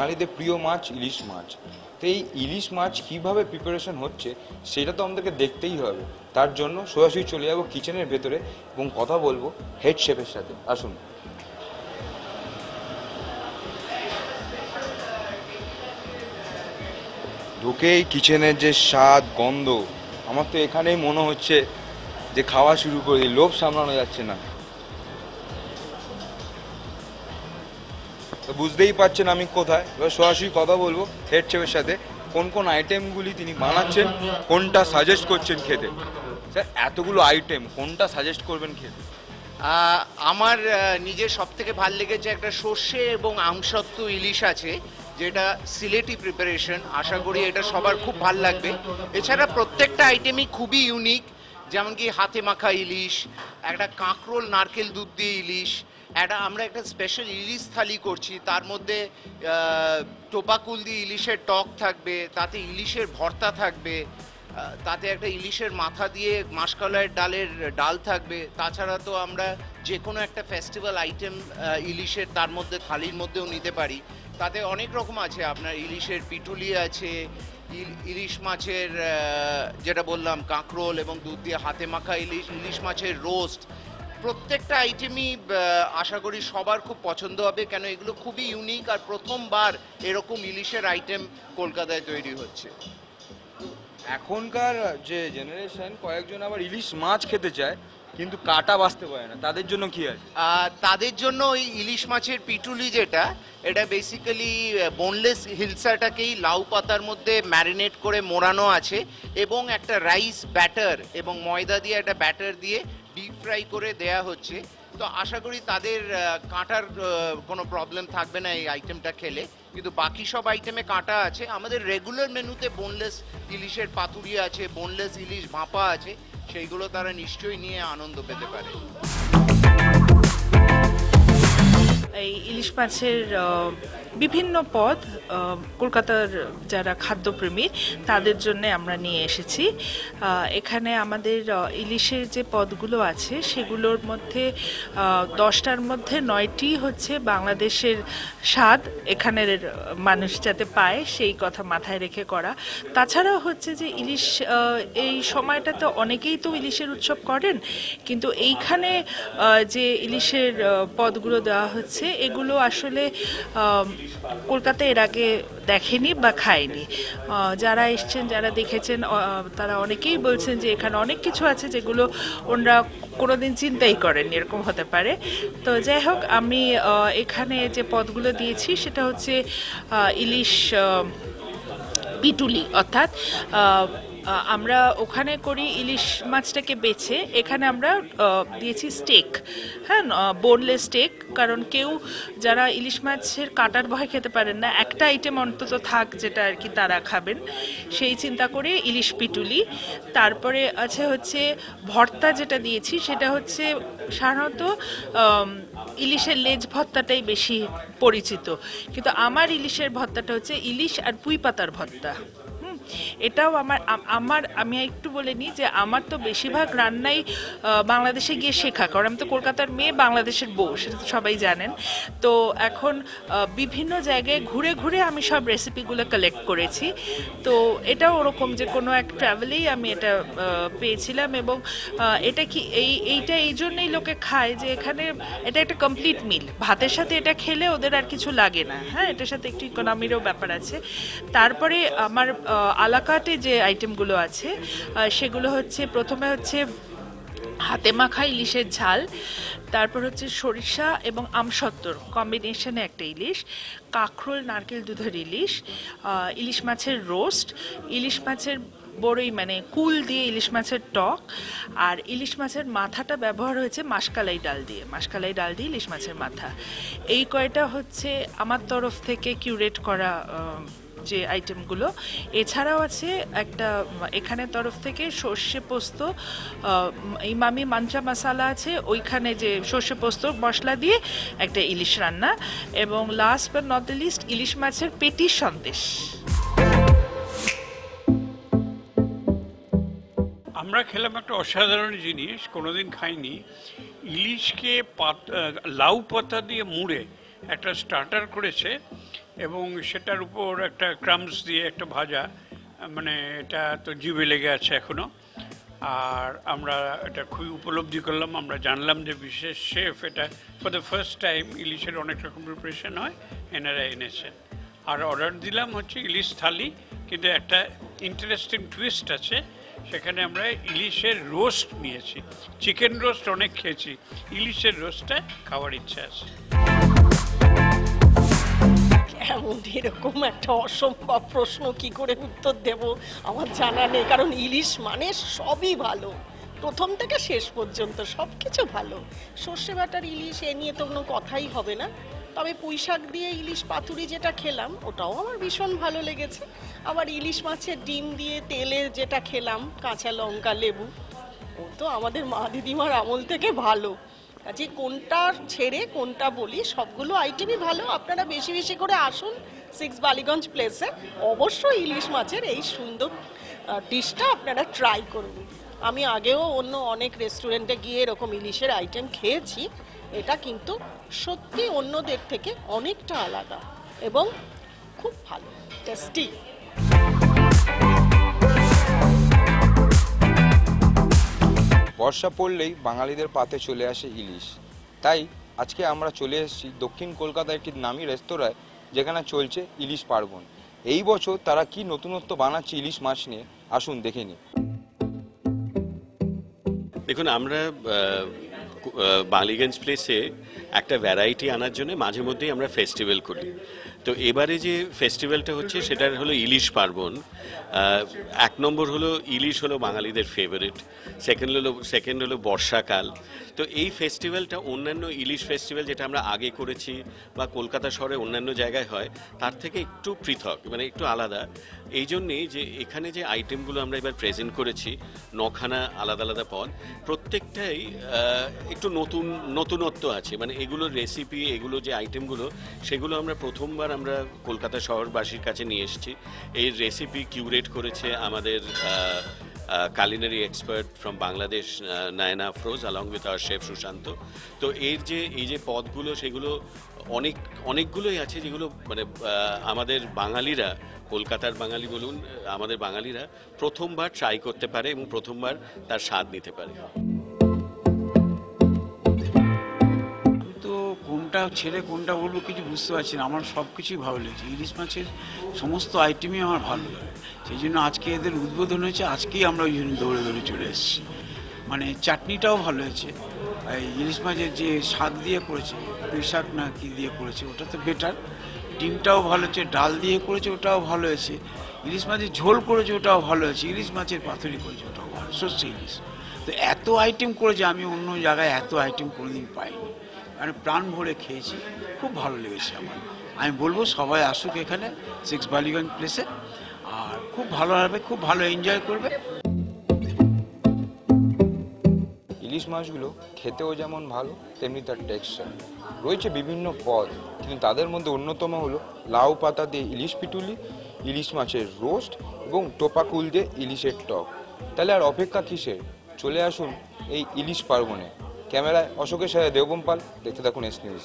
বাঙালিদের প্রিয় মাছ ইলিশ মাছ। তো এই ইলিশ মাছ কীভাবে প্রিপারেশন হচ্ছে সেটা তো আমাদেরকে দেখতেই হবে। তার জন্য সরাসরি চলে যাবো কিচেনের ভেতরে এবং কথা বলবো হেড শেফের সাথে। আসুন। ঢুকেই কিচেনের যে স্বাদ গন্ধ, আমার তো এখানেই মনে হচ্ছে যে খাওয়া শুরু করে দিই, লোভ সামলানো যাচ্ছে না। তো বুঝতেই পারছেন আমি কোথায়। এবার সরাসরি কথা বলবো হেড শেফের সাথে, কোন কোন আইটেমগুলি তিনি বানাচ্ছেন, কোনটা সাজেস্ট করছেন খেতে। স্যার এতগুলো আইটেম কোনটা সাজেস্ট করবেন খেতে? আমার নিজের সব থেকে ভাল লেগেছে একটা সর্ষে এবং আমসত্ত্ব ইলিশ আছে, যেটা সিলেটি প্রিপারেশন। আশা করি এটা সবার খুব ভাল লাগবে। এছাড়া প্রত্যেকটা আইটেমই খুবই ইউনিক, যেমন কি হাতে মাখা ইলিশ, একটা কাঁকরোল নারকেল দুধ দিয়ে ইলিশ, আমরা একটা স্পেশাল ইলিশ থালি করছি, তার মধ্যে টোপাকুল দিয়ে ইলিশের টক থাকবে, তাতে ইলিশের ভর্তা থাকবে, তাতে একটা ইলিশের মাথা দিয়ে মাসকলাইয়ের ডাল থাকবে। তাছাড়া তো আমরা যে কোনো একটা ফেস্টিভ্যাল আইটেম ইলিশের তার মধ্যে থালির মধ্যেও নিতে পারি। তাতে অনেক রকম আছে, আপনার ইলিশের পিটুলি আছে, ইলিশ মাছের যেটা বললাম কাঁকরোল এবং দুধ দিয়ে হাতে মাখা ইলিশ, ইলিশ মাছের রোস্ট। প্রত্যেকটা আইটেমই আশা করি সবার খুব পছন্দ হবে, কেন এগুলো খুবই ইউনিক আর প্রথমবার এরকম ইলিশের আইটেম কলকাতায় তৈরি হচ্ছে। এখনকার যে জেনারেশন কয়েকজন আবার ইলিশ মাছ খেতে চায় কিন্তু কাটা বাছতে পারে না, তাদের জন্য কি আছে? তাদের জন্য ওই ইলিশ মাছের পিটুলি যেটা, এটা বেসিক্যালি বোনলেস হিলসাটাকেই লাউ পাতার মধ্যে ম্যারিনেট করে মোড়ানো আছে এবং একটা রাইস ব্যাটার এবং ময়দা দিয়ে একটা ব্যাটার দিয়ে ডিপ ফ্রাই করে দেয়া হচ্ছে। তো আশা করি তাদের কাঁটার কোনো প্রবলেম থাকবে না এই আইটেমটা খেলে, কিন্তু বাকি সব আইটেমে কাঁটা আছে। আমাদের রেগুলার মেনুতে বোনলেস ইলিশের পাতুরি আছে, বোনলেস ইলিশ ভাপা আছে, সেইগুলো তারা নিশ্চয়ই নিয়ে আনন্দ পেতে পারে। এই ইলিশ মাছের বিভিন্ন পদ কলকাতার যারা খাদ্যপ্রেমী তাদের জন্য আমরা নিয়ে এসেছি। এখানে আমাদের ইলিশের যে পদগুলো আছে সেগুলোর মধ্যে 10টার মধ্যে 9টি হচ্ছে বাংলাদেশের স্বাদ, এখানের মানুষ যাতে পায় সেই কথা মাথায় রেখে করা। তাছাড়াও হচ্ছে যে ইলিশ এই সময়টাতে অনেকেই তো ইলিশের উৎসব করেন, কিন্তু এইখানে যে ইলিশের পদগুলো দেওয়া হচ্ছে এগুলো আসলে কলকাতায় এর আগে দেখেনি বা খায়নি। যারা এসছেন, যারা দেখেছেন, তারা অনেকেই বলছেন যে এখানে অনেক কিছু আছে যেগুলো ওনারা কোনোদিন চিন্তাই করেননি, এরকম হতে পারে। তো যাই হোক, আমি এখানে যে পদগুলো দিয়েছি সেটা হচ্ছে ইলিশ পিটুলি, অর্থাৎ আমরা ওখানে করি ইলিশ মাছটাকে বেছে, এখানে আমরা দিয়েছি স্টেক। হ্যাঁ, বোনলেস স্টেক, কারণ কেউ যারা ইলিশ মাছের কাটার ভয় খেতে পারেন না, একটা আইটেম অন্তত থাক যেটা আর কি তারা খাবেন, সেই চিন্তা করে ইলিশ পিটুলি। তারপরে আছে হচ্ছে ভর্তা, যেটা দিয়েছি সেটা হচ্ছে সাধারণত ইলিশের লেজ ভর্তাটাই বেশি পরিচিত, কিন্তু আমার ইলিশের ভর্তাটা হচ্ছে ইলিশ আর পুঁই পাতার ভর্তা। এটাও আমি একটু বলে নিই যে আমার তো বেশিরভাগ রান্নাই বাংলাদেশে গিয়ে শেখা, কারণ আমি তো কলকাতার মেয়ে, বাংলাদেশের বউ, সেটা তো সবাই জানেন। তো এখন বিভিন্ন জায়গায় ঘুরে ঘুরে আমি সব রেসিপিগুলো কালেক্ট করেছি। তো এটাও ওরকম যে কোনো এক ট্রাভেলেই আমি এটা পেয়েছিলাম, এবং এটা কি এইটা এই জন্যই লোকে খায় যে এখানে এটা একটা কমপ্লিট মিল, ভাতের সাথে এটা খেলে ওদের আর কিছু লাগে না। হ্যাঁ, এটার সাথে একটু ইকোনমিরও ব্যাপার আছে। তারপরে আমার আলাকাটে যে আইটেমগুলো আছে সেগুলো হচ্ছে, প্রথমে হচ্ছে হাতে মাখা ইলিশের ঝাল, তারপর হচ্ছে সরিষা এবং আমসত্ত্বর কম্বিনেশনে একটা ইলিশ, কাঁকরোল নারকেল দুধের ইলিশ, ইলিশ মাছের রোস্ট, ইলিশ মাছের বড়ই মানে কুল দিয়ে ইলিশ মাছের টক, আর ইলিশ মাছের মাথাটা ব্যবহার হয়েছে মাসকলাই ডাল দিয়ে ইলিশ মাছের মাথা। এই কয়টা হচ্ছে আমার তরফ থেকে কিউরেট করা যে আইটেমগুলো। এছাড়াও আছে একটা এখানে তরফ থেকে সর্ষে পোস্ত, ইমামি মাঞ্চা মশালা আছে, ওইখানে যে সর্ষে পোস্ত মশলা দিয়ে একটা ইলিশ রান্না, এবং last but not the least ইলিশ মাছের পেটির সন্দেশ। আমরা খেলাম একটা অসাধারণ জিনিস, কোনোদিন খাইনি। ইলিশকে লাউ পাতা দিয়ে মুড়ে একটা স্টার্টার করেছে, এবং সেটার উপর একটা ক্রামস দিয়ে একটা ভাজা, মানে এটা তো জিভে লেগে আছে এখনো। আর আমরা এটা খুবই উপলব্ধি করলাম, আমরা জানলাম যে বিশেষ শেফ এটা ফর দ্য ফার্স্ট টাইম ইলিশের অনেক রকম প্রিপারেশন হয় এনারা এনেছেন। আর অর্ডার দিলাম হচ্ছে ইলিশ থালি, কিন্তু একটা ইন্টারেস্টিং টুইস্ট আছে, সেখানে আমরা ইলিশের রোস্ট নিয়েছি। চিকেন রোস্ট অনেক খেয়েছি, ইলিশের রোস্টটা খাওয়ার ইচ্ছা আছে। এমন এরকম একটা অসম্ভব প্রশ্ন কি করে উত্তর দেব আমার জানা নেই, কারণ ইলিশ মানে সবই ভালো, প্রথম থেকে শেষ পর্যন্ত সব কিছু ভালো। সর্ষে বাটার ইলিশ এ নিয়ে তো কোনো কথাই হবে না। তবে পুঁই শাক দিয়ে ইলিশ পাতুরি যেটা খেলাম ওটাও আমার ভীষণ ভালো লেগেছে। আবার ইলিশ মাছের ডিম দিয়ে তেলের যেটা খেলাম, কাঁচা লঙ্কা লেবু, ও তো আমাদের মা দিদিমার আমল থেকে ভালো। কাজে কোনটা ছেড়ে কোনটা বলি, সবগুলো আইটেমই ভালো। আপনারা বেশি বেশি করে আসুন 6 বালিগঞ্জ প্লেসে, অবশ্যই ইলিশ মাছের এই সুন্দর ডিশটা আপনারা ট্রাই করুন। আমি আগেও অন্য অনেক রেস্টুরেন্টে গিয়ে এরকম ইলিশের আইটেম খেয়েছি, এটা কিন্তু সত্যি অন্যদের থেকে অনেকটা আলাদা এবং খুব ভালো, টেস্টি। বর্ষা পড়লেই বাঙালিদের পাতে চলে আসে ইলিশ। তাই আজকে আমরা চলে এসেছি দক্ষিণ কলকাতার একটি নামী রেস্তোরাঁয়, যেখানে চলছে ইলিশ পার্বণ। এই বছর তারা কি নতুনত্ব বানাচ্ছে ইলিশ মাছ নিয়ে, আসুন দেখে নিই। দেখুন, আমরা বালিগঞ্জ প্লেসে একটা ভ্যারাইটি আনার জন্য মাঝে মধ্যেই আমরা ফেস্টিভ্যাল করি। তো এবারে যে ফেস্টিভ্যালটা হচ্ছে সেটা হলো ইলিশ পার্বণ। 1 নম্বর হলো ইলিশ হলো বাঙালিদের ফেভারিট, সেকেন্ড হলো বর্ষাকাল। তো এই ফেস্টিভ্যালটা অন্যান্য ইলিশ ফেস্টিভ্যাল যেটা আমরা আগে করেছি বা কলকাতা শহরে অন্যান্য জায়গায় হয় তার থেকে একটু পৃথক, মানে একটু আলাদা। এই জন্যেই যে এখানে যে আইটেমগুলো আমরা এবার প্রেজেন্ট করেছি, 9খানা আলাদা আলাদা পদ, প্রত্যেকটাই একটু নতুনত্ব আছে। মানে এগুলোর রেসিপি, এগুলো যে আইটেমগুলো, সেগুলো আমরা প্রথমবার আমরা কলকাতা শহরবাসীর কাছে নিয়ে এসেছি। এই রেসিপি কিউরেট করেছে আমাদের culinary expert from Bangladesh, Naina Afroz, along with our chef Sushant. তো এই যে পদগুলো, সেগুলো অনেকগুলোই আছে যেগুলো মানে আমাদের বাঙালিরা, কলকাতার বাঙালি বলুন, আমাদের বাঙালিরা প্রথমবার ট্রাই করতে পারে এবং প্রথমবার তার স্বাদ নিতে পারে। তো কোনটা ছেড়ে কোনটা বলবো কিছু বুঝতে পারছি না, আমার সব কিছুই ভালো লেগেছে। ইলিশ মাছের সমস্ত আইটেমই আমার ভালো লাগে, সেই জন্য আজকে এদের উদ্বোধন হয়েছে, আজকেই আমরা ওই জন্য দৌড়ে দৌড়ে চলে এসেছি। মানে চাটনিটাও ভালো হয়েছে, এই ইলিশ মাছের যে শাক দিয়ে করেছে, পুঁই শাক না কি দিয়ে করেছে, ওটা তো বেটার। ডিমটাও ভালো হয়েছে, ডাল দিয়ে করেছে, ওটাও ভালো হয়েছে। ইলিশ মাছের ঝোল করেছে, ওটাও ভালো হয়েছে। ইলিশ মাছের পাতুরি করেছে, ওটাও ভালো, সর্ষে ইলিশ। তো এত আইটেম করেছে, আমি অন্য জায়গায় এত আইটেম কোনোদিন পাইনি, মানে প্রাণ ভরে খেয়েছি, খুব ভালো লেগেছে আমার। আমি বলবো সবাই আসুক এখানে 6 বালিগঞ্জ প্লেসে, আর খুব ভালো হবে, খুব ভালো এনজয় করবে। ইলিশ মাছগুলো খেতেও যেমন ভালো, তেমনি তার টেক্সচার রয়েছে বিভিন্ন পদ, কিন্তু তাদের মধ্যে অন্যতম হলো লাউ পাতা দিয়ে ইলিশ পিটুলি, ইলিশ মাছের রোস্ট এবং টোপাকুল দিয়ে ইলিশের টক। তাহলে আর অপেক্ষা কিসের, চলে আসুন এই ইলিশ পার্বণে। ক্যামেরায় অশোকের সাথে দেবম পাল, দেখতে থাকুন এস নিউজ।